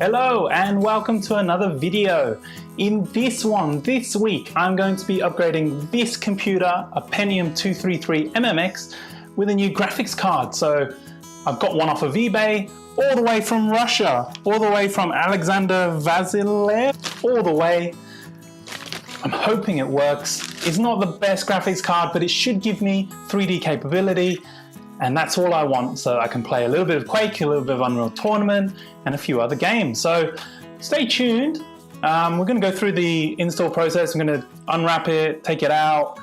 Hello and welcome to another video. In this week, I'm going to be upgrading this computer, a Pentium 233 MMX, with a new graphics card. So I've got one off of eBay, all the way from Russia, all the way from Alexander Vasilev, all the way. I'm hoping it works. It's not the best graphics card, but it should give me 3D capability. And that's all I want, so I can play a little bit of Quake, a little bit of Unreal Tournament, and a few other games. So stay tuned. We're going to go through the install process. I'm going to unwrap it, take it out.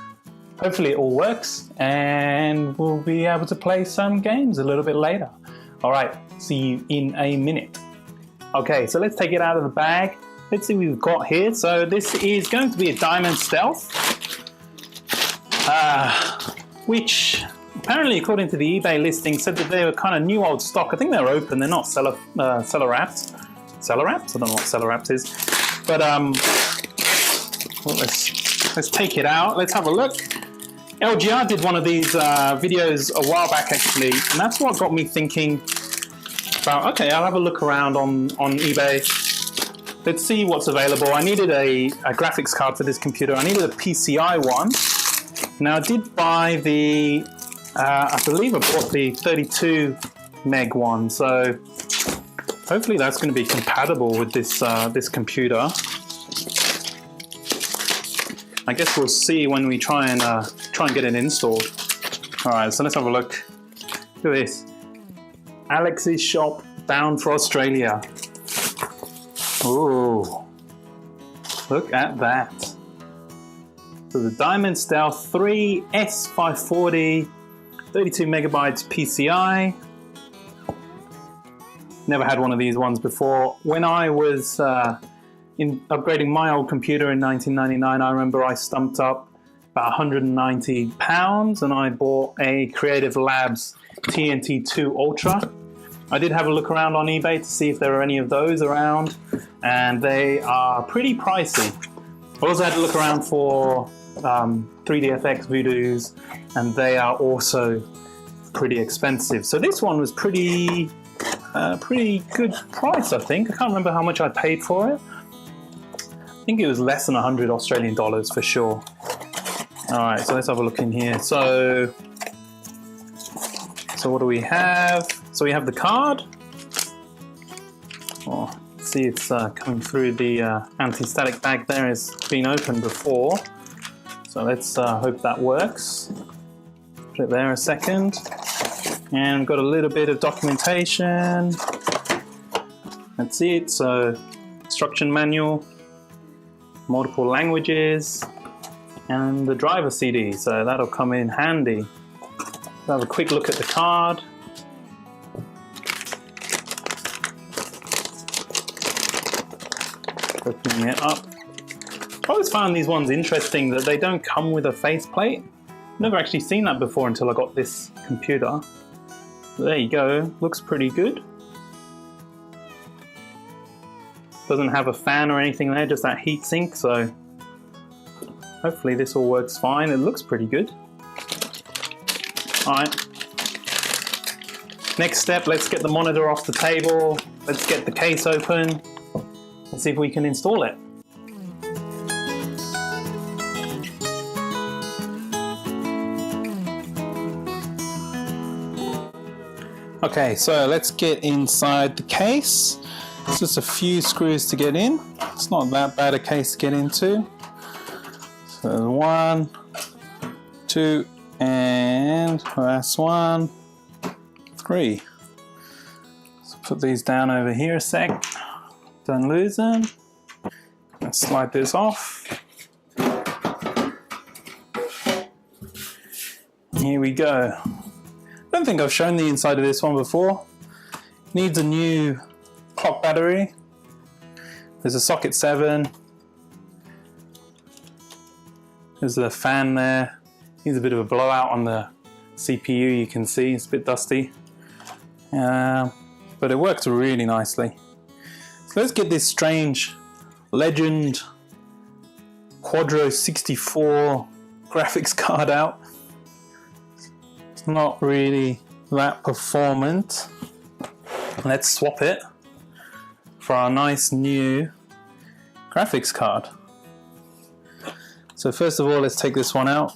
Hopefully it all works, and we'll be able to play some games a little bit later. All right, see you in a minute. Okay, so let's take it out of the bag. Let's see what we've got here. So this is going to be a Diamond Stealth, which apparently, according to the eBay listing, said that they were kind of new old stock. I think they're open. They're not seller wrapped. Seller wrapped? I don't know what seller wrapped is. But well, let's take it out. Let's have a look. LGR did one of these videos a while back, actually, and that's what got me thinking about, okay, I'll have a look around on eBay. Let's see what's available. I needed a graphics card for this computer. I needed a PCI one. Now, I did buy the I believe I bought the 32 meg one, so hopefully that's going to be compatible with this this computer. I guess we'll see when we try and get it installed. All right, so let's have a look. Look at this, Alex's shop, bound for Australia. Ooh, look at that. So the Diamond Stealth 3 S540. 32 megabytes PCI. Never had one of these ones before. When I was upgrading my old computer in 1999, I remember I stumped up about £190 and I bought a Creative Labs TNT2 Ultra. I did have a look around on eBay to see if there are any of those around, and they are pretty pricey. I also had to look around for 3DFX Voodoos, and they are also pretty expensive. So this one was pretty good price, I think. I can't remember how much I paid for it. I think it was less than 100 Australian dollars for sure. All right, so let's have a look in here. So what do we have? So we have the card. Oh, see, it's coming through the anti-static bag there. It's been opened before. So let's hope that works. Put it there a second. And we've got a little bit of documentation. That's it. So instruction manual, multiple languages, and the driver CD. So that'll come in handy. We'll have a quick look at the card. Opening it up. I always found these ones interesting that they don't come with a faceplate. Never actually seen that before until I got this computer. There you go, looks pretty good. Doesn't have a fan or anything there, just that heat sink, so hopefully this all works fine. It looks pretty good. All right. Next step, let's get the monitor off the table. Let's get the case open and see if we can install it. Okay, so let's get inside the case. It's just a few screws to get in. It's not that bad a case to get into. So 1, 2, and last 1, 3. So put these down over here a sec. Don't lose them. Let's slide this off. Here we go. I don't think I've shown the inside of this one before. Needs a new clock battery. There's a socket 7. There's a fan there. Needs a bit of a blowout on the CPU, you can see. It's a bit dusty. But it works really nicely. So let's get this strange Legend Quadro 64 graphics card out. Not really that performant. Let's swap it. for our nice new graphics card. So first of all, let's take this one out.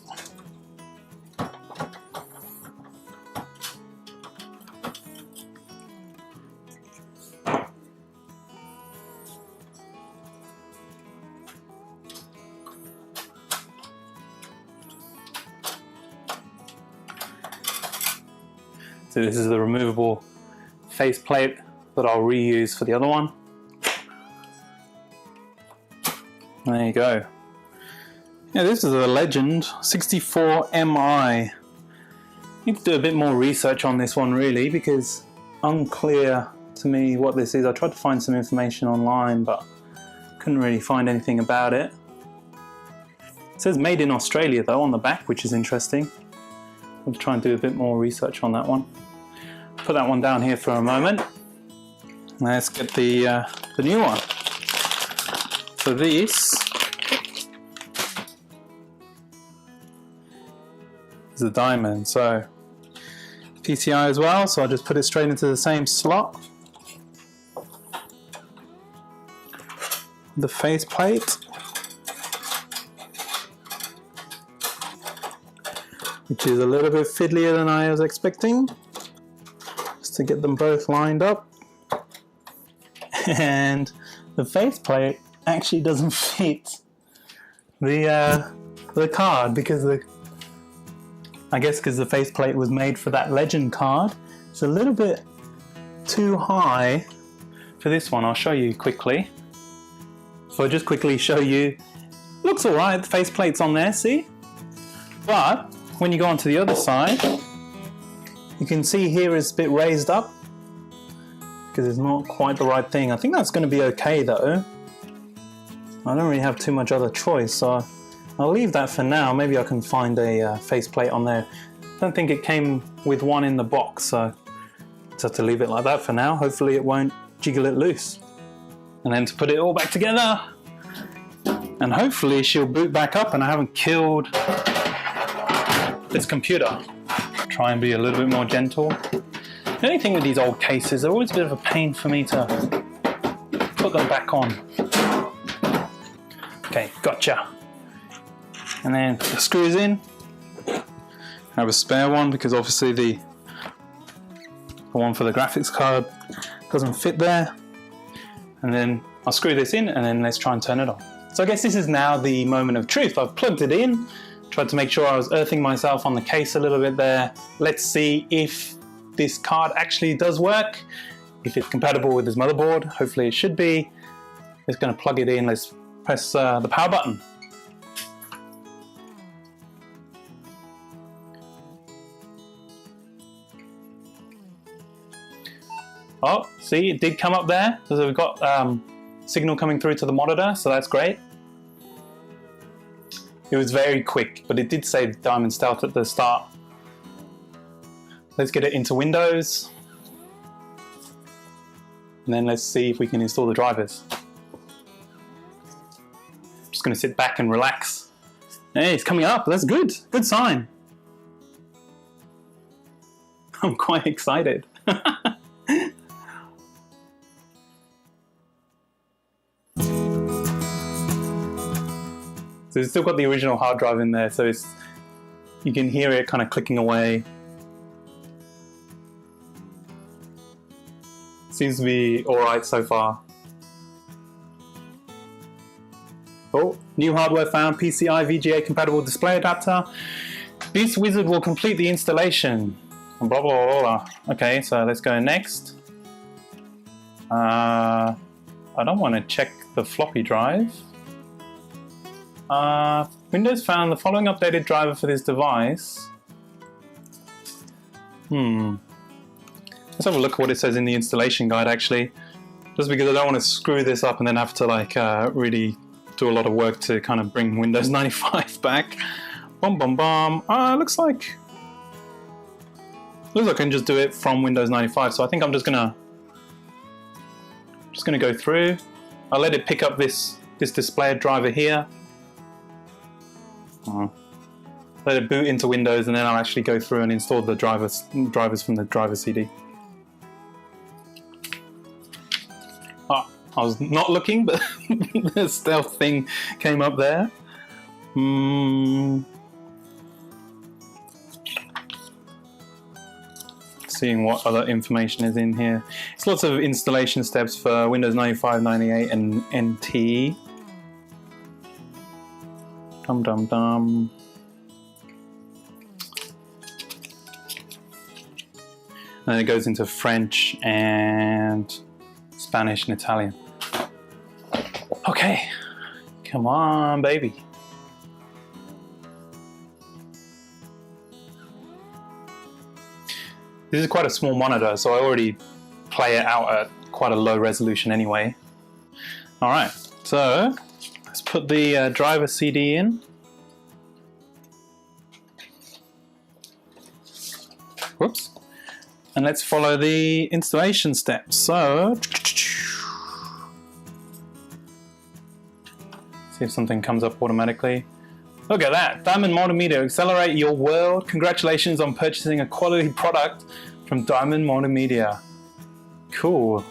So this is the removable faceplate that I'll reuse for the other one. There you go. Yeah, this is a Legend 64MI. Need to do a bit more research on this one really, because unclear to me what this is. I tried to find some information online, but couldn't really find anything about it. It says made in Australia though on the back, which is interesting. I'll try and do a bit more research on that one. Put that one down here for a moment. Let's get the new one. So this is a diamond, so PCI as well, so I'll just put it straight into the same slot. The faceplate, which is a little bit fiddlier than I was expecting, just to get them both lined up. And the faceplate actually doesn't fit the card, because I guess because the faceplate was made for that Legend card. It's a little bit too high for this one. I'll show you quickly. So I'll just quickly show you. Looks alright, the faceplate's on there, see? But when you go onto the other side, you can see here it's a bit raised up because it's not quite the right thing. I think that's going to be okay though. I don't really have too much other choice, so I'll leave that for now. Maybe I can find a faceplate on there. I don't think it came with one in the box, so just have to leave it like that for now. Hopefully it won't jiggle it loose. And then to put it all back together, and hopefully she'll boot back up and I haven't killed this computer. Try and be a little bit more gentle. The only thing with these old cases, they're always a bit of a pain for me to put them back on. Okay, gotcha. And then put the screws in. I have a spare one because obviously the one for the graphics card doesn't fit there. And then I'll screw this in and then let's try and turn it on. So I guess this is now the moment of truth. I've plugged it in, tried to make sure I was earthing myself on the case a little bit there. Let's see if this card actually does work, if it's compatible with this motherboard. Hopefully it should be. Just going to plug it in. Let's press the power button. Oh, see, it did come up there. So we've got signal coming through to the monitor, so that's great. It was very quick, but it did say Diamond Stealth at the start. Let's get it into Windows. And then let's see if we can install the drivers. Just going to sit back and relax. Hey, it's coming up. That's good. Good sign. I'm quite excited. So it's still got the original hard drive in there, so you can hear it kind of clicking away. Seems to be alright so far. Oh, new hardware found, PCI VGA compatible display adapter. This wizard will complete the installation. Blah, blah, blah, blah. Okay, so let's go next. I don't want to check the floppy drive. Windows found the following updated driver for this device. Let's have a look at what it says in the installation guide actually. Just because I don't want to screw this up and then have to like really do a lot of work to kind of bring Windows 95 back. Bum bum bum. Looks like I can just do it from Windows 95. So I think I'm just gonna go through. I'll let it pick up this display driver here. Let it boot into Windows and then I'll actually go through and install the drivers from the driver CD. I was not looking, but the stealth thing came up there. Seeing what other information is in here. It's lots of installation steps for Windows 95, 98 and NT. Dum dum dum. And then it goes into French and Spanish and Italian. Okay, come on, baby. This is quite a small monitor, so I already play it out at quite a low resolution anyway. All right, so let's put the driver CD in. Whoops. And let's follow the installation steps. So, see if something comes up automatically. Look at that, Diamond Multimedia, accelerate your world. Congratulations on purchasing a quality product from Diamond Multimedia. Cool.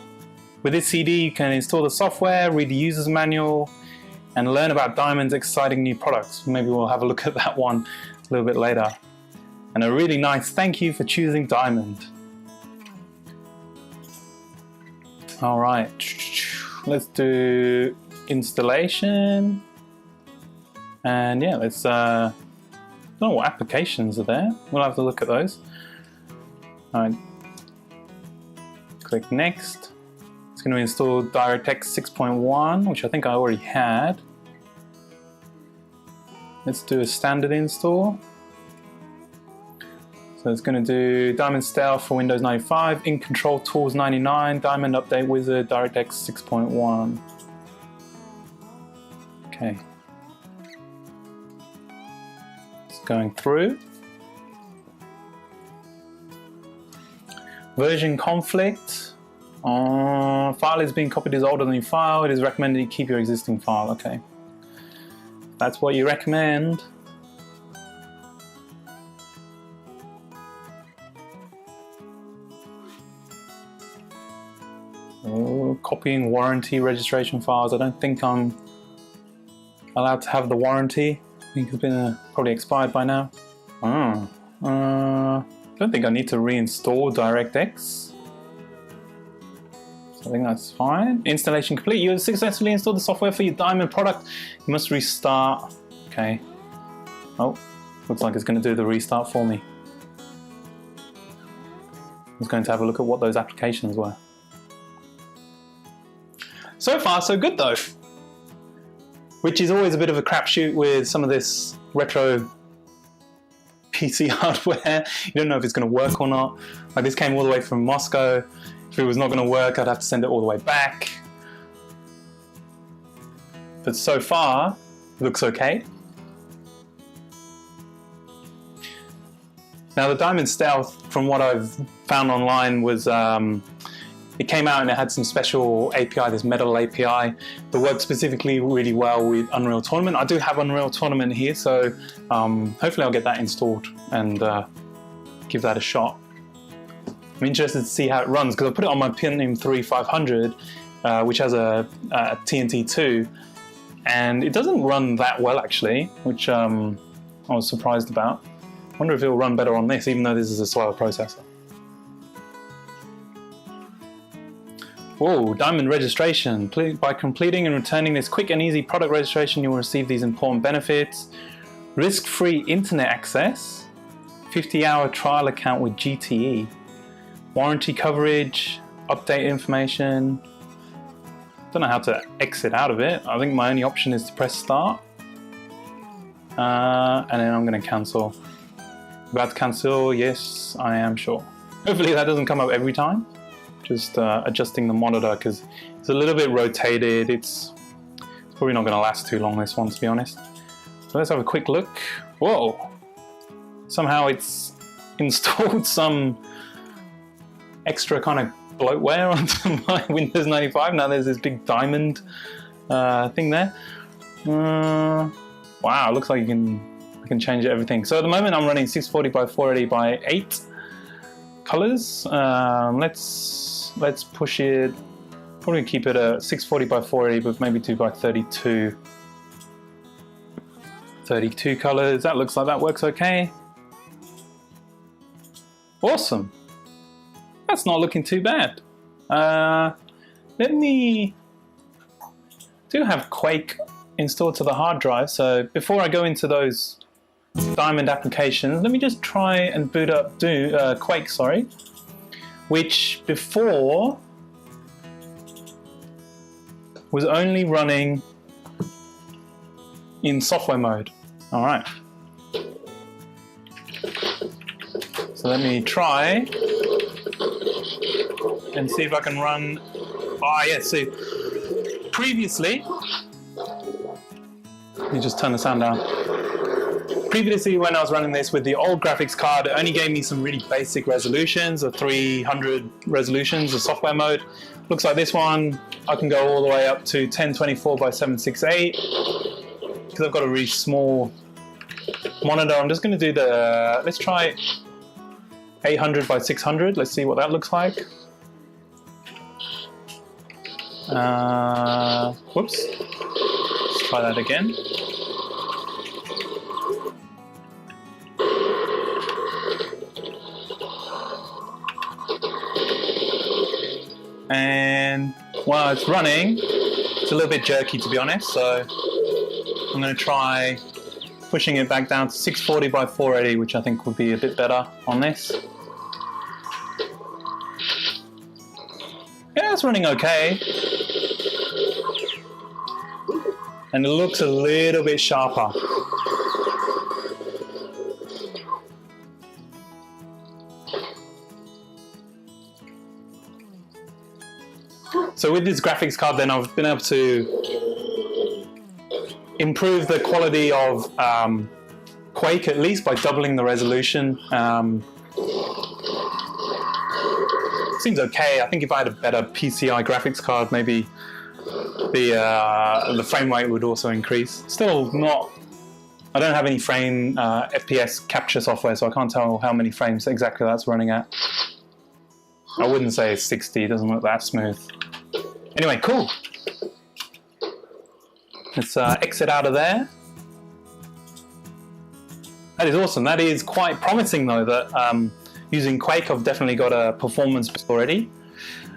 With this CD, you can install the software, read the user's manual, and learn about Diamond's exciting new products. Maybe we'll have a look at that one a little bit later. And a really nice thank you for choosing Diamond. All right, let's do installation. And yeah, let's, I don't know what applications are there. We'll have to look at those. All right, click next. It's going to install DirectX 6.1, which I think I already had. Let's do a standard install. So it's going to do Diamond Stealth for Windows 95, In Control Tools 99, Diamond Update Wizard, DirectX 6.1. Okay. It's going through. Version conflict. File is being copied is older than your file. It is recommended you keep your existing file. Okay. That's what you recommend. Copying warranty registration files. I don't think I'm allowed to have the warranty. I think it's been probably expired by now. I don't think I need to reinstall DirectX. So I think that's fine. Installation complete. You have successfully installed the software for your Diamond product. You must restart. Okay. Oh, looks like it's going to do the restart for me. I was going to have a look at what those applications were. So far, so good though. Which is always a bit of a crapshoot with some of this retro PC hardware. You don't know if it's going to work or not. Like this came all the way from Moscow. If it was not going to work, I'd have to send it all the way back. But so far, it looks okay. Now the Diamond Stealth, from what I've found online, was it came out and it had some special API, this metal API that works specifically really well with Unreal Tournament. I do have Unreal Tournament here, so hopefully I'll get that installed and give that a shot. I'm interested to see how it runs because I put it on my Pentium 3 500, which has a TNT2, and it doesn't run that well actually, which I was surprised about. I wonder if it'll run better on this, even though this is a slower processor. Whoa, Diamond registration. By completing and returning this quick and easy product registration, you will receive these important benefits. Risk-free internet access, 50-hour trial account with GTE, warranty coverage, update information. Don't know how to exit out of it. I think my only option is to press start. And then I'm going to cancel. About to cancel, yes, I am sure. Hopefully that doesn't come up every time. Just adjusting the monitor because it's a little bit rotated. It's probably not going to last too long, this one, to be honest. So let's have a quick look. Whoa! Somehow it's installed some extra kind of bloatware onto my Windows 95. Now there's this big diamond thing there. Wow, looks like I can change everything. So at the moment I'm running 640 by 480 by 8 colors. Let's push it Probably keep it a 640 by 480, but maybe 2 by 32. 32 colors. That looks like that works okay. Awesome. That's not looking too bad. Let me do have Quake installed to the hard drive. So before I go into those Diamond applications, let me just try and boot up Quake, sorry, which before was only running in software mode. All right. So let me try and see if I can run. Oh yes, see, previously, let me just turn the sound down. Previously, when I was running this with the old graphics card, it only gave me some really basic resolutions of 300 resolutions of software mode. Looks like this one, I can go all the way up to 1024 by 768 because I've got a really small monitor. I'm just going to do the, let's try 800 by 600. Let's see what that looks like. Whoops. Let's try that again. And while it's running, it's a little bit jerky to be honest, so I'm going to try pushing it back down to 640 by 480, which I think would be a bit better on this. Yeah, it's running okay. And it looks a little bit sharper. So with this graphics card then I've been able to improve the quality of Quake at least by doubling the resolution. Seems okay. I think if I had a better PCI graphics card, maybe the frame rate would also increase. Still not, I don't have any frame FPS capture software, so I can't tell how many frames exactly that's running at. I wouldn't say it's 60, it doesn't look that smooth. Anyway, cool. Let's exit out of there. That is awesome. That is quite promising though, that using Quake I've definitely got a performance already.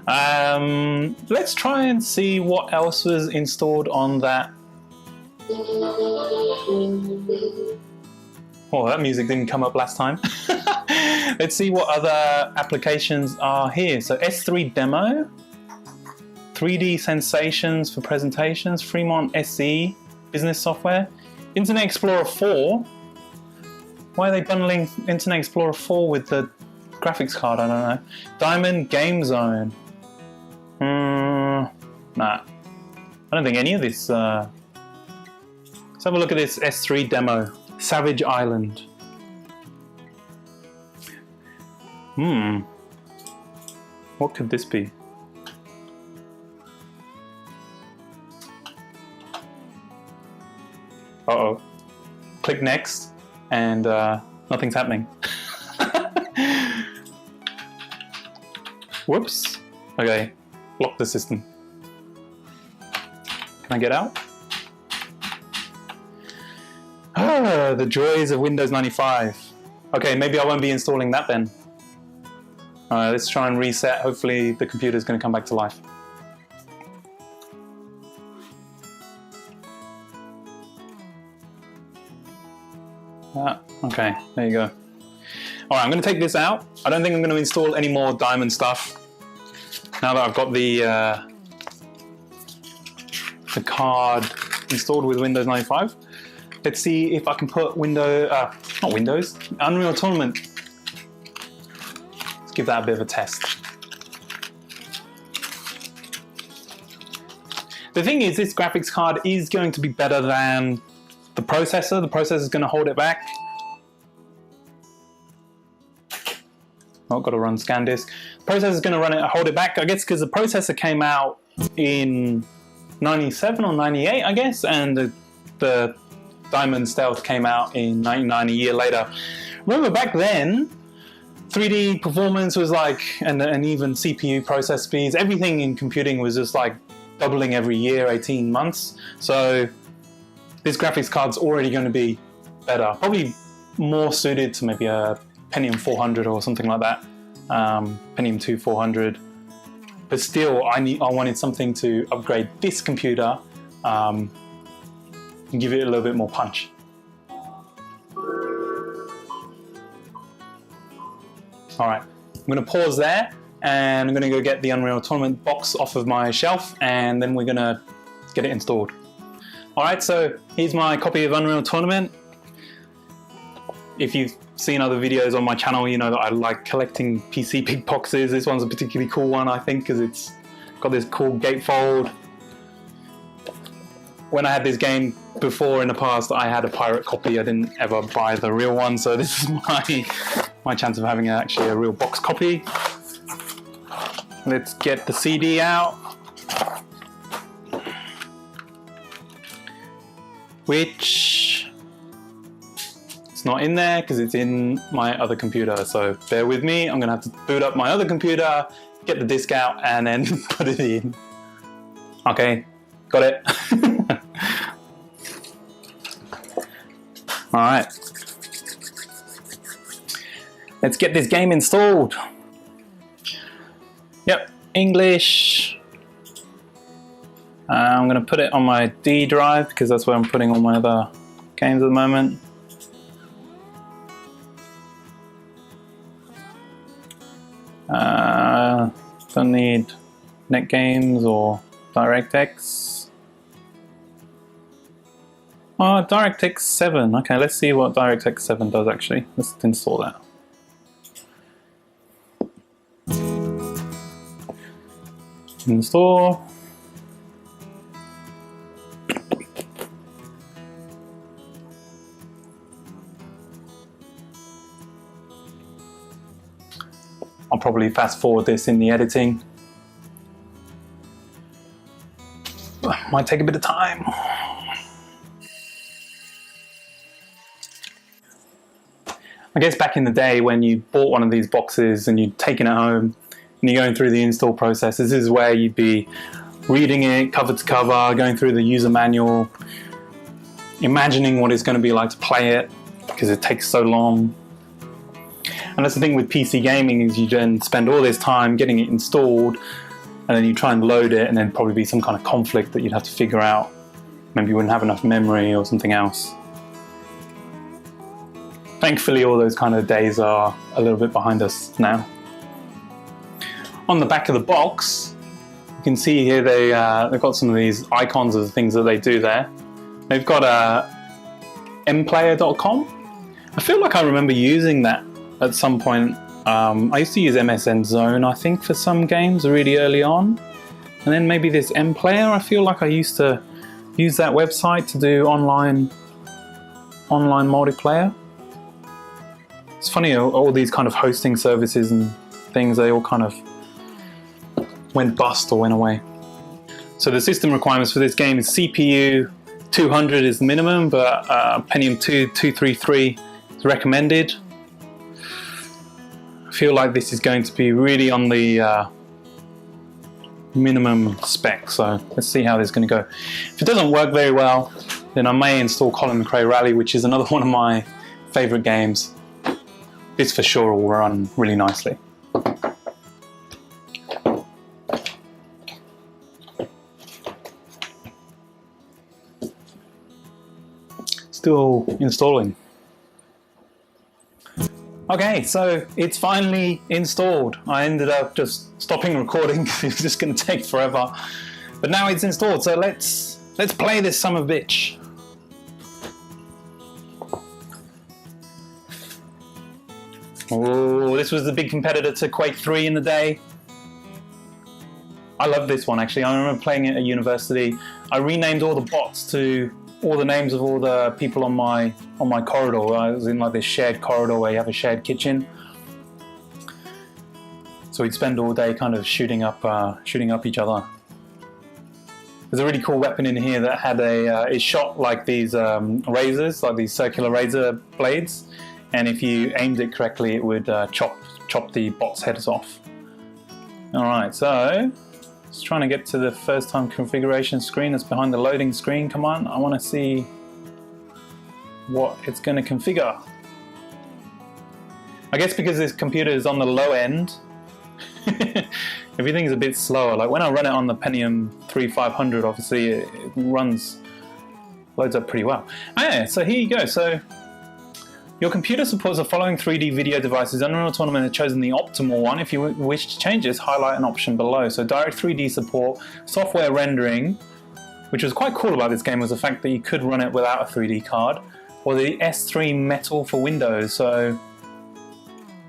Let's try and see what else was installed on that. Oh, that music didn't come up last time. Let's see what other applications are here. So S3 demo, 3D sensations for presentations, Fremont SE, business software, Internet Explorer 4. Why are they bundling Internet Explorer 4 with the graphics card? I don't know. Diamond Game Zone. Nah. I don't think any of this. Let's have a look at this S3 demo. Savage Island. What could this be? Uh-oh. Click next, and nothing's happening. Whoops. Okay, lock the system. Can I get out? Ah, the joys of Windows 95. Okay, maybe I won't be installing that then. Let's try and reset. Hopefully the computer's going to come back to life. Okay, there you go. Alright, I'm going to take this out. I don't think I'm going to install any more Diamond stuff now that I've got the card installed with Windows 95. Let's see if I can put Unreal Tournament. Let's give that a bit of a test. The thing is, this graphics card is going to be better than the processor. The processor is going to hold it back. Oh, got to run ScanDisk. The processor is going to hold it back, I guess, because the processor came out in 97 or 98, I guess, and the Diamond Stealth came out in 99, a year later. Remember back then, 3D performance was like, and even CPU process speeds, everything in computing was just like doubling every year, 18 months. So this graphics card's already going to be better, probably more suited to maybe a Pentium 400 or something like that, Pentium 2 400. But still, I wanted something to upgrade this computer and give it a little bit more punch. All right, I'm going to pause there, and I'm going to go get the Unreal Tournament box off of my shelf, and then we're going to get it installed. All right, so here's my copy of Unreal Tournament. If you've seen other videos on my channel, you know that I like collecting PC big boxes. This one's a particularly cool one, I think, because it's got this cool gatefold. When I had this game before in the past, I had a pirate copy. I didn't ever buy the real one, so this is my chance of having actually a real box copy. Let's get the CD out, which it's not in there because it's in my other computer, so bear with me. I'm gonna have to boot up my other computer, get the disc out, and then put it in. Okay, got it. All right, let's get this game installed. Yep, English. I'm going to put it on my D drive because that's where I'm putting all my other games at the moment. Don't need Net Games or DirectX. Oh, DirectX 7. Okay, let's see what DirectX 7 does actually. Let's install that. Install. I'll probably fast forward this in the editing. Might take a bit of time. I guess back in the day when you bought one of these boxes and you'd taken it home and you're going through the install process, this is where you'd be reading it cover to cover, going through the user manual, imagining what it's going to be like to play it because it takes so long. And that's the thing with PC gaming, is you then spend all this time getting it installed and then you try and load it and then probably be some kind of conflict that you'd have to figure out. Maybe you wouldn't have enough memory or something else. Thankfully, all those kind of days are a little bit behind us now. On the back of the box, you can see here they've got some of these icons of the things that they do there. They've got mplayer.com. I feel like I remember using that at some point. I used to use MSN Zone, I think, for some games really early on. And then maybe this mplayer, I feel like I used to use that website to do online multiplayer. It's funny, all these kind of hosting services and things, they all kind of went bust or went away. So the system requirements for this game is CPU 200 is the minimum, but Pentium 2 233 is recommended. I feel like this is going to be really on the minimum spec, so let's see how this is going to go. If it doesn't work very well, then I may install Colin McRae Rally, which is another one of my favorite games. This for sure will run really nicely. Still installing. Okay, so it's finally installed. I ended up just stopping recording because it was just going to take forever. But now it's installed, so let's play this son of a bitch. Oh, this was the big competitor to Quake 3 in the day. I love this one actually. I remember playing it at university. I renamed all the bots to all the names of all the people on my corridor. I was in like this shared corridor where you have a shared kitchen. So we'd spend all day kind of shooting up each other. There's a really cool weapon in here that had it shot like these razors, like these circular razor blades. and if you aimed it correctly, it would chop the bots' heads off. Alright, so just trying to get to the first time configuration screen that's behind the loading screen. Come on, I want to see what it's going to configure. I guess because this computer is on the low end, everything's a bit slower. Like when I run it on the Pentium 3500, obviously it loads up pretty well. Yeah, so here you go. So your computer supports the following 3D video devices. Unreal Tournament has chosen the optimal one. If you wish to change this, highlight an option below. So direct 3D support, software rendering, which was quite cool about this game was the fact that you could run it without a 3D card, or the S3 Metal for Windows. So,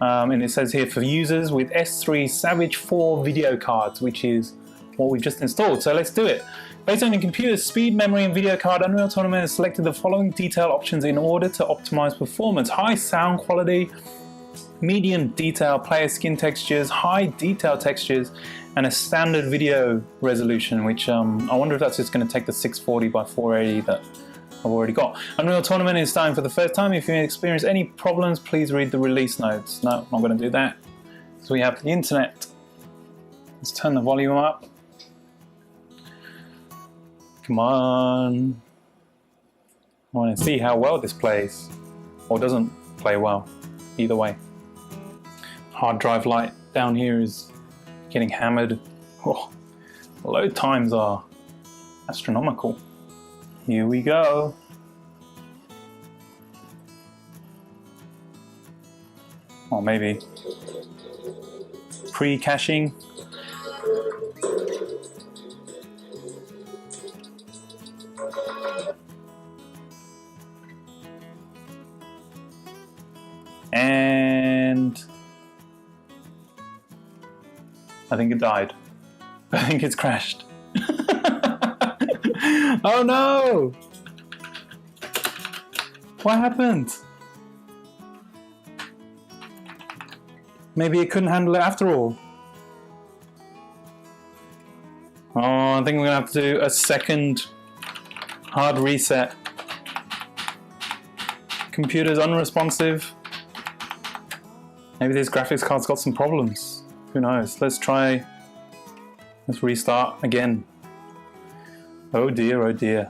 and it says here for users with S3 Savage 4 video cards, which is what we've just installed. So let's do it. Based on your computer's speed, memory, and video card, Unreal Tournament has selected the following detail options in order to optimize performance: high sound quality, medium detail player skin textures, high detail textures, and a standard video resolution, which I wonder if that's just going to take the 640 by 480 that I've already got. Unreal Tournament is starting for the first time. If you experience any problems, please read the release notes. No, I'm not going to do that. So we have the internet. Let's turn the volume up. Come on. I want to see how well this plays, or doesn't play well, either way. Hard drive light down here is getting hammered. Oh, load times are astronomical. Here we go. Or maybe pre-caching. And I think it died. I think it's crashed. Oh no! What happened? Maybe it couldn't handle it after all. Oh, I think we're gonna have to do a second hard reset. Computer's unresponsive. Maybe this graphics card's got some problems. Who knows? Let's restart again. Oh dear, oh dear.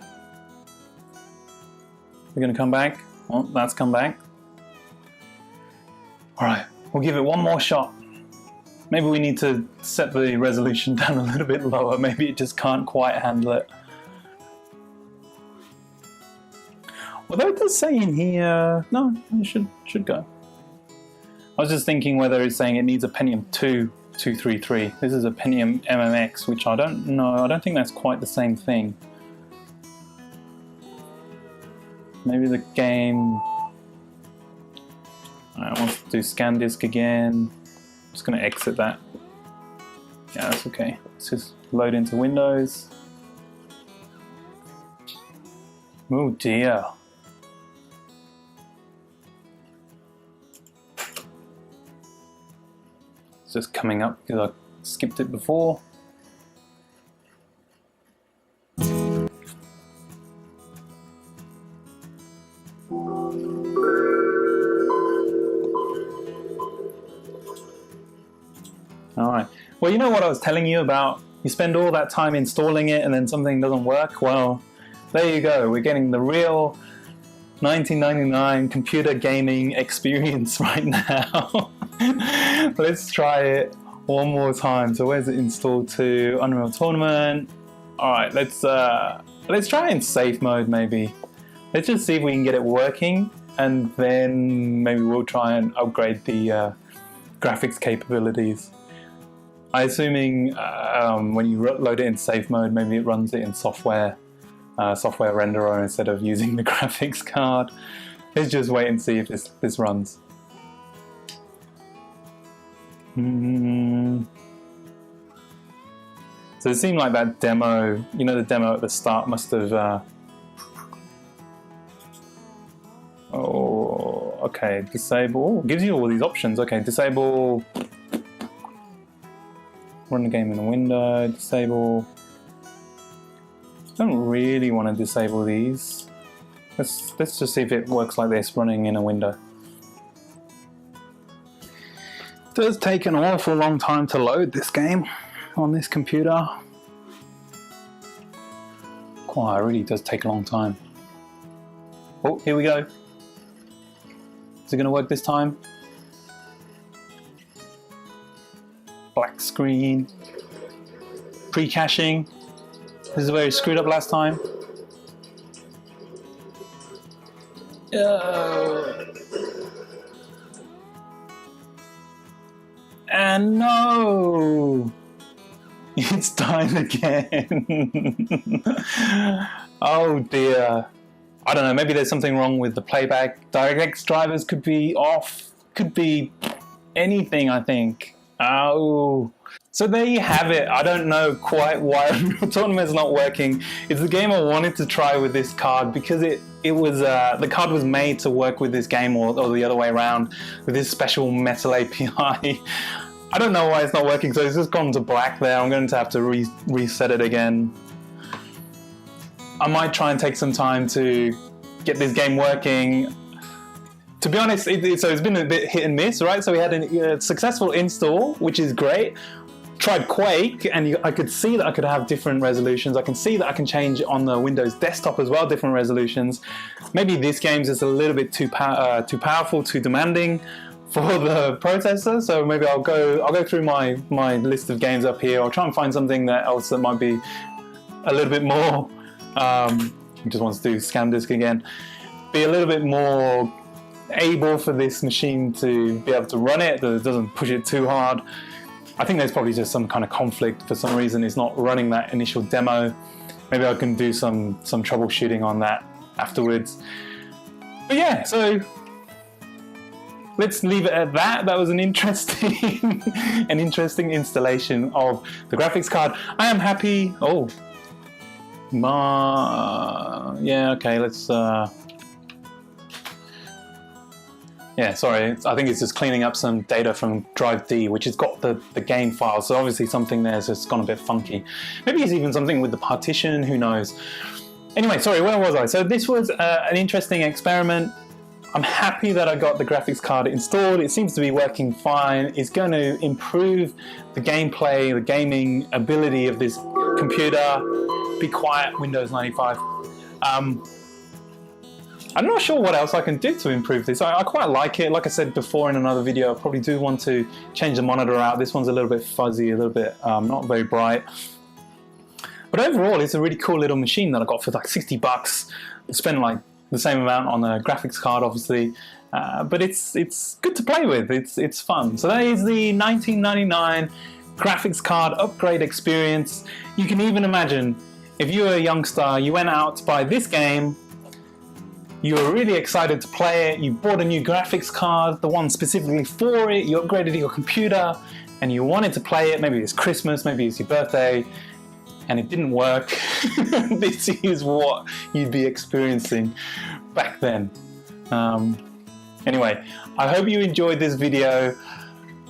We're gonna come back. Oh, that's come back. Alright, we'll give it one more shot. Maybe we need to set the resolution down a little bit lower. Maybe it just can't quite handle it. Although it does say in here, no, it should go. I was just thinking whether it's saying it needs a Pentium 233. This is a Pentium MMX, which I don't know. I don't think that's quite the same thing. Maybe the game... I want to do scan disk again. I'm just going to exit that. Yeah, that's okay. Let's just load into Windows. Oh dear. It's just coming up because I skipped it before. Alright, well, you know what I was telling you about? You spend all that time installing it and then something doesn't work? Well, there you go. We're getting the real 1999 computer gaming experience right now. Let's try it one more time. So where's it installed to? Unreal Tournament. Alright, let's try in safe mode maybe. Let's just see if we can get it working, and then maybe we'll try and upgrade the graphics capabilities. I'm assuming when you load it in safe mode, maybe it runs it in software renderer instead of using the graphics card. Let's just wait and see if this runs. So it seemed like that demo, you know, the demo at the start must have... oh, okay, disable, gives you all these options. Okay, disable, run the game in a window, disable. Don't really want to disable these. Let's just see if it works like this, running in a window. does take an awful long time to load this game on this computer. Wow, it really does take a long time. Oh, here we go. Is it going to work this time? Black screen. Pre-caching. This is where it screwed up last time. And no! It's dying again. Oh dear. I don't know, maybe there's something wrong with the playback. DirectX drivers could be off. Could be anything, I think. Oh. So there you have it. I don't know quite why Unreal Tournament's not working. It's the game I wanted to try with this card because it was the card was made to work with this game or the other way around with this special metal API. I don't know why it's not working, so it's just gone to black there. I'm going to have to reset it again. I might try and take some time to get this game working. To be honest, so it's been a bit hit and miss, right? So we had a successful install, which is great. Tried Quake, and I could see that I could have different resolutions. I can see that I can change on the Windows desktop as well, different resolutions. Maybe this game's just a little bit too powerful, too demanding for the processor. So maybe I'll go through my list of games up here. I'll try and find something else that might be a little bit more. Just wants to do scan disk again. Be a little bit more able for this machine to be able to run it, that it doesn't push it too hard. I think there's probably just some kind of conflict for some reason. It's not running that initial demo. Maybe I can do some troubleshooting on that afterwards. But yeah, so let's leave it at that. That was an interesting installation of the graphics card. I am happy. Oh, yeah, okay, let's yeah, sorry, I think it's just cleaning up some data from drive D, which has got the game file, so obviously something there's just gone a bit funky. Maybe it's even something with the partition, who knows. Anyway, sorry, where was I? So this was an interesting experiment. I'm happy that I got the graphics card installed. It seems to be working fine. It's going to improve the gameplay, the gaming ability of this computer. Be quiet, Windows 95. I'm not sure what else I can do to improve this. I quite like it. Like I said before in another video, I probably do want to change the monitor out. This one's a little bit fuzzy, a little bit not very bright. But overall, it's a really cool little machine that I got for like 60 bucks. I spent like the same amount on a graphics card, obviously. But it's good to play with. It's fun. So that is the 1999 graphics card upgrade experience. You can even imagine if you were a youngster, you went out to buy this game, you were really excited to play it, you bought a new graphics card, the one specifically for it, you upgraded your computer, and you wanted to play it. Maybe it's Christmas, maybe it's your birthday, and it didn't work. This is what you'd be experiencing back then. Anyway, I hope you enjoyed this video.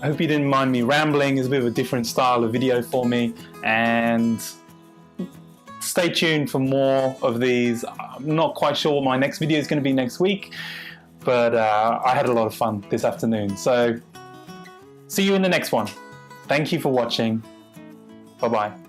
I hope you didn't mind me rambling. It's a bit of a different style of video for me, and stay tuned for more of these. I'm not quite sure what my next video is going to be next week, but I had a lot of fun this afternoon. So see you in the next one. Thank you for watching. Bye-bye.